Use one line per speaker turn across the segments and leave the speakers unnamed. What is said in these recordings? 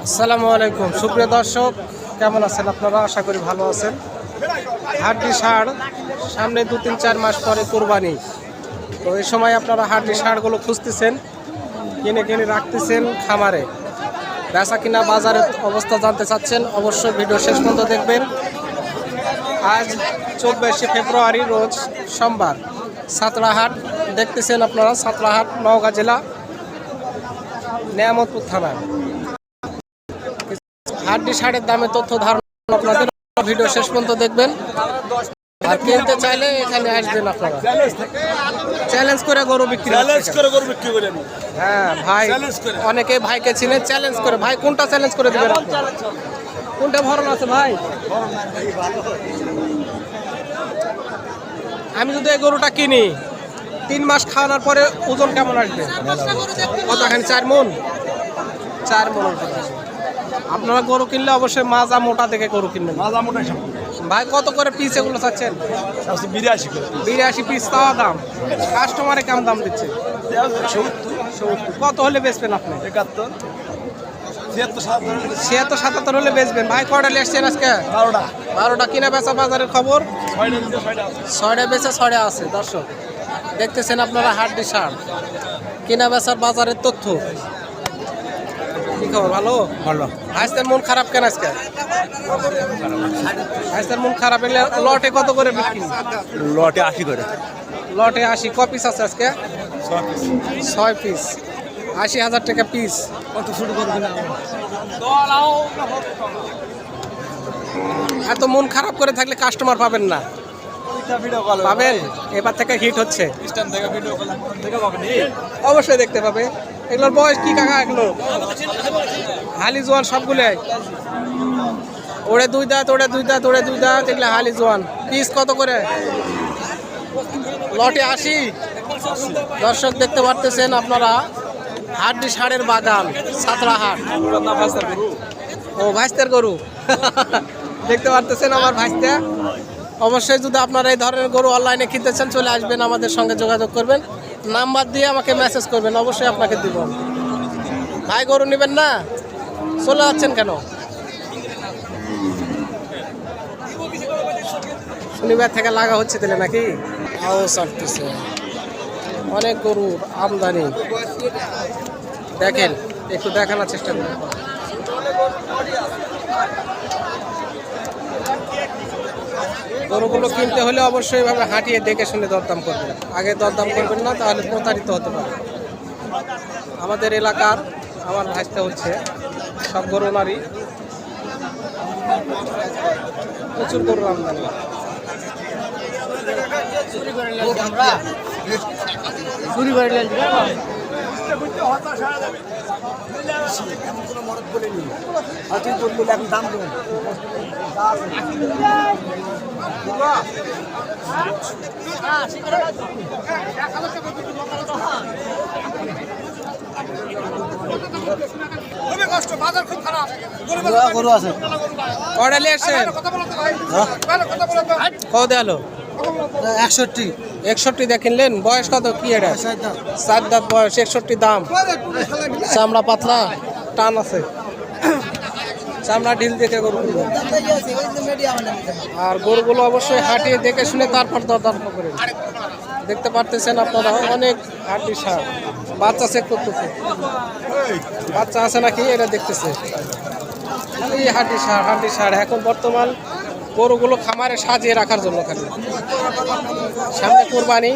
আসসালামু আলাইকুম সুপ্রিয় দর্শক, কেমন আছেন আপনারা? আশা করি ভালো আছেন। হাড্ডি ষাঁড় সামনে 2-3-4 মাস পরে কোরবানি, তো এই সময় আপনারা হাড্ডি ষাঁড়গুলো খুঁজতেছেন, কিনে রাখতেছেন খামারে। বেচা কিনা বাজারের অবস্থা জানতে চাচ্ছেন, অবশ্যই ভিডিও শেষ পর্যন্ত দেখবেন। আজ 24শে ফেব্রুয়ারি, রোজ সোমবার। সাঁতরাহাট দেখতেছেন আপনারা, সাঁতরাহাট নওগাঁ জেলা, নেয়ামতপুর থানা। হাড্ডি ষাঁড়ের দামে তথ্য ধারণা আপনাদের, ভিডিও শেষ পর্যন্ত দেখবেন। আর কিনতে চাইলে এখানে আসবেন আপনারা। চ্যালেঞ্জ করে গরু বিক্রি করেন। হ্যাঁ ভাই, অনেকে ভাইকে চিনে, চ্যালেঞ্জ করে। ভাই কোনটা চ্যালেঞ্জ করে দিবেন? কোনটা ভরণ আছে ভাই? আমি যদি এই গরুটা কিনি, 3 মাস খাওয়ানোর পরে ওজন কেমন আসবে? কতখানি? 4 মণ। 4 মণ। আপনারা গরু কিনলে অবশ্যই মাজা মোটা দেখে গরু কিনবেন। ভাই কত করে পিস এগুলো চাচ্ছেন? 82 পিস তাওয়া দাম। কাস্টমারে কেমন দাম দিচ্ছে? 70। কত হলে বেচবেন আপনি? 76-77 হলে বেচবেন। ভাই কয়টা নিয়ে আসছেন আজকে? 12টা। কিনা বেচা বাজারের খবর? 6টা বেচা, 6টা আছে। দর্শক দেখতেছেন আপনারা হাড্ডি ষাঁড় কিনা বেচার বাজারের তথ্য। কি খবর? ভালো। আজকের মন খারাপ কেন আজকে? আজকের মন খারাপ হলে লটে কত করে বিক্রি?
লটে 80 করে।
লটে 80। ক পিস আছে আজকে? 6 পিস। 80,000 টাকা পিস। কত শুরু করবেন? এত মন খারাপ করে থাকলে কাস্টমার পাবেন না। পাবেন, এবার থেকে হিট হচ্ছে। অবশ্যই দেখতে পাবে। এগুলোর বয়স কি কাকা? এগুলো হালি জোয়ান সবগুলো। ওড়ে 2 দাঁত, ওড়ে 2 দাঁত, ওড়ে 2 দাঁত, এগুলো হালি জোয়ান। পিস কত করে? লটে 80। দর্শক দেখতে পারতেছেন আপনারা হাড্ডি ষাঁড়ের বাগান, সাঁতরাহাট। ও ভাইস্তের গরু। দেখতে পারতেছেন আমার ভাইস্তে। অবশ্যই যদি আপনারা এই ধরনের গরু অনলাইনে কিনতে চান, চলে আসবেন, আমাদের সঙ্গে যোগাযোগ করবেন। নাম্বার দিয়ে আমাকে মেসেজ করবেন, অবশ্যই আপনাকে দিব। ভাই গরু নেবেন না? চলে যাচ্ছেন কেন? শনিবার থেকে লাগা হচ্ছে তাহলে নাকি? চলতেছে অনেক গরুর আমদানি। দেখেন, একটু দেখানোর চেষ্টা করুন। গরুগুলো কিনতে হলে অবশ্যই ভাবে হাঁটিয়ে দেখে শুনে দরদাম করবেন। আগে দরদাম করবেন না, তাহলে প্রতারিত হতে পারে। আমাদের এলাকার আমার ভাইস্তা হচ্ছে সব গরু নারী, প্রচুর গরুর আমদানি।
গরু আছে।
কয়টা নিয়ে আসছেন? কত দেয়ালো? 61 দিয়ে কিনলেন। বয়স কত? কি এটা? 4 দাঁত বয়স। 61 দাম। চামড়া পাতলা, টান আছে, চামড়া ঢিল দেখে গরু। আর গরুগুলো অবশ্যই হাঁটিয়ে দেখে শুনে তারপর দরদাম করেন। দেখতে পারতেছেন আপনারা অনেক হাড্ডি ষাঁড়। বাচ্চা চেক করতেছে, বাচ্চা আছে নাকি এটা দেখতেছে। এই হাড্ডি ষাঁড় এখন বর্তমান গরুগুলো খামারে সাজিয়ে রাখার জন্য। খালি সামনে কোরবানি,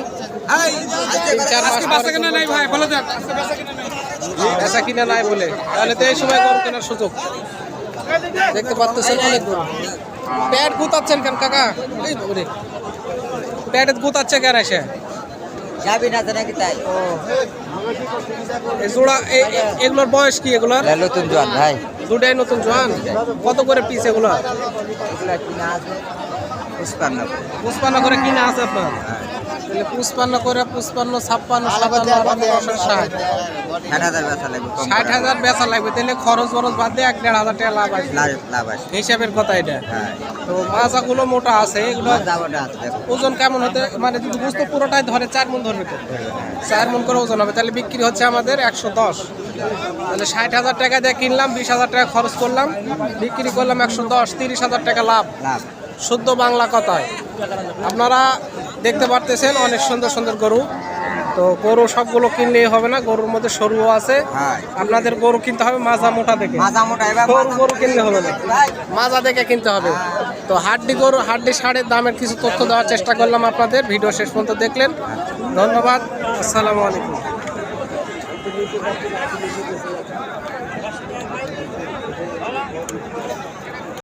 3-4 মাস বেচা কিনা নাই বলে, তাহলে তো এই সময় গরু কেনার সুযোগ। দেখতে পাচ্ছেন অনেক গরু। প্যাট গুতাচ্ছেন কেন কাকা? এই বলে প্যাটে গুতাচ্ছে কেন এসে? জোড়া এগুলোর বয়স কি? এগুলোর
নতুন জোয়ান ভাই।
দুটাই নতুন জোয়ান। কত করে পিস এগুলো? 55 করে কিনা আছে আপনার? তাহলে 55 করে, 55, 56, 57, 60। 60,000 বেচা লাগবে। তাহলে খরচ বাদ দিয়ে 1,500 টাকা লাভ আছে। হিসাবের কথা এটা। তো মাজাগুলো মোটা আছে, এগুলো ওজন কেমন হতে, মানে যদি বুঝতে পুরোটাই ধরে 4 মণ ধরবে তো 4 মণ করে ওজন হবে। তাহলে বিক্রি হচ্ছে আমাদের 110। তাহলে 60,000 টাকা দিয়ে কিনলাম, 20,000 টাকা খরচ করলাম, বিক্রি করলাম 110, 30,000 টাকা লাভ।
লাভ।
শুদ্ধ বাংলা কথায় আপনারা দেখতে পারতেছেন অনেক সুন্দর সুন্দর গরু। তো গরু সবগুলো কিনলেই হবে না, গরুর মধ্যে সরুও আছে।
হ্যাঁ।
আপনাদের গরু কিনতে হবে মাজা মোটা দেখে,
মাজা মোটা এবার
গরু কিনলে হবে না, মাজা দেখে কিনতে হবে। তো হাড্ডি ষাঁড়ের দামের কিছু তথ্য দেওয়ার চেষ্টা করলাম আপনাদের, ভিডিও শেষ পর্যন্ত দেখলেন, ধন্যবাদ। আসসালামু আলাইকুম।